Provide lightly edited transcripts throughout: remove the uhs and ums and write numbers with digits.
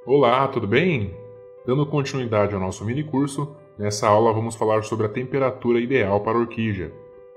Olá, tudo bem? Dando continuidade ao nosso mini curso, nessa aula vamos falar sobre a temperatura ideal para a orquídea.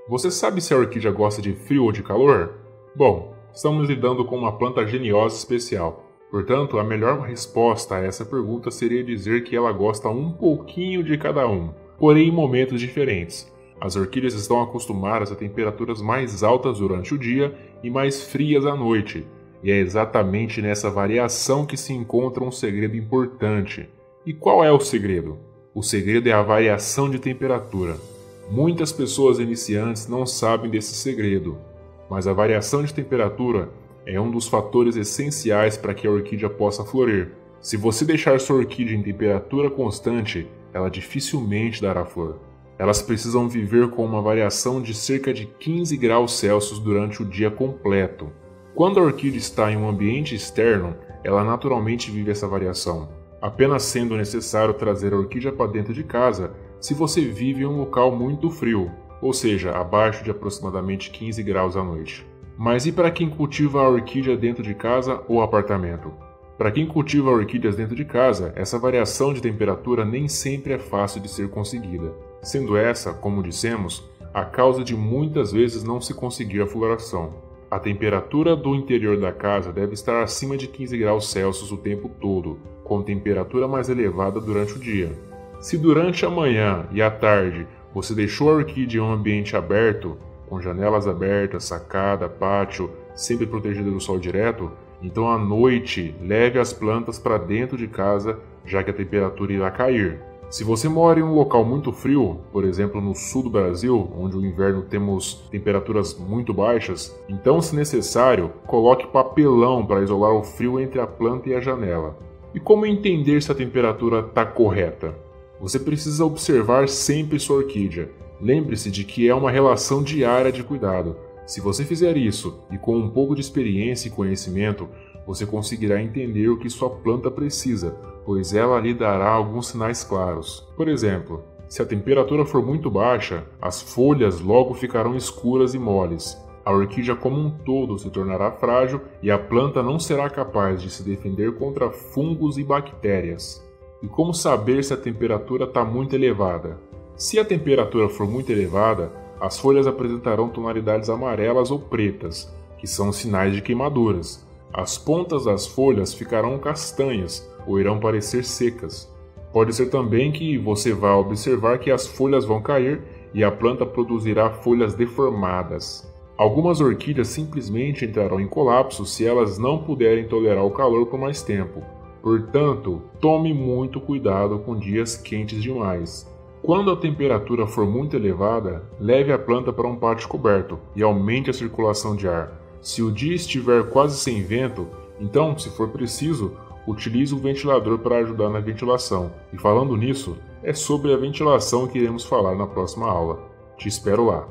Você sabe se a orquídea gosta de frio ou de calor? Bom, estamos lidando com uma planta geniosa especial. Portanto, a melhor resposta a essa pergunta seria dizer que ela gosta um pouquinho de cada um, porém em momentos diferentes. As orquídeas estão acostumadas a temperaturas mais altas durante o dia e mais frias à noite. E é exatamente nessa variação que se encontra um segredo importante. E qual é o segredo? O segredo é a variação de temperatura. Muitas pessoas iniciantes não sabem desse segredo, mas a variação de temperatura é um dos fatores essenciais para que a orquídea possa florir. Se você deixar sua orquídea em temperatura constante, ela dificilmente dará flor. Elas precisam viver com uma variação de cerca de 15 graus Celsius durante o dia completo. Quando a orquídea está em um ambiente externo, ela naturalmente vive essa variação, apenas sendo necessário trazer a orquídea para dentro de casa se você vive em um local muito frio, ou seja, abaixo de aproximadamente 15 graus à noite. Mas e para quem cultiva a orquídea dentro de casa ou apartamento? Para quem cultiva orquídeas dentro de casa, essa variação de temperatura nem sempre é fácil de ser conseguida, sendo essa, como dissemos, a causa de muitas vezes não se conseguir a floração. A temperatura do interior da casa deve estar acima de 15 graus Celsius o tempo todo, com temperatura mais elevada durante o dia. Se durante a manhã e a tarde você deixou a orquídea em um ambiente aberto, com janelas abertas, sacada, pátio, sempre protegida do sol direto, então à noite leve as plantas para dentro de casa, já que a temperatura irá cair. Se você mora em um local muito frio, por exemplo no sul do Brasil, onde no inverno temos temperaturas muito baixas, então se necessário, coloque papelão para isolar o frio entre a planta e a janela. E como entender se a temperatura está correta? Você precisa observar sempre sua orquídea. Lembre-se de que é uma relação diária de cuidado. Se você fizer isso e com um pouco de experiência e conhecimento, você conseguirá entender o que sua planta precisa, pois ela lhe dará alguns sinais claros. Por exemplo, se a temperatura for muito baixa, as folhas logo ficarão escuras e moles. A orquídea como um todo se tornará frágil e a planta não será capaz de se defender contra fungos e bactérias. E como saber se a temperatura está muito elevada? Se a temperatura for muito elevada, as folhas apresentarão tonalidades amarelas ou pretas, que são sinais de queimaduras. As pontas das folhas ficarão castanhas ou irão parecer secas. Pode ser também que você vá observar que as folhas vão cair e a planta produzirá folhas deformadas. Algumas orquídeas simplesmente entrarão em colapso se elas não puderem tolerar o calor por mais tempo. Portanto, tome muito cuidado com dias quentes demais. Quando a temperatura for muito elevada, leve a planta para um pátio coberto e aumente a circulação de ar. Se o dia estiver quase sem vento, então, se for preciso, utilize o ventilador para ajudar na ventilação. E falando nisso, é sobre a ventilação que iremos falar na próxima aula. Te espero lá!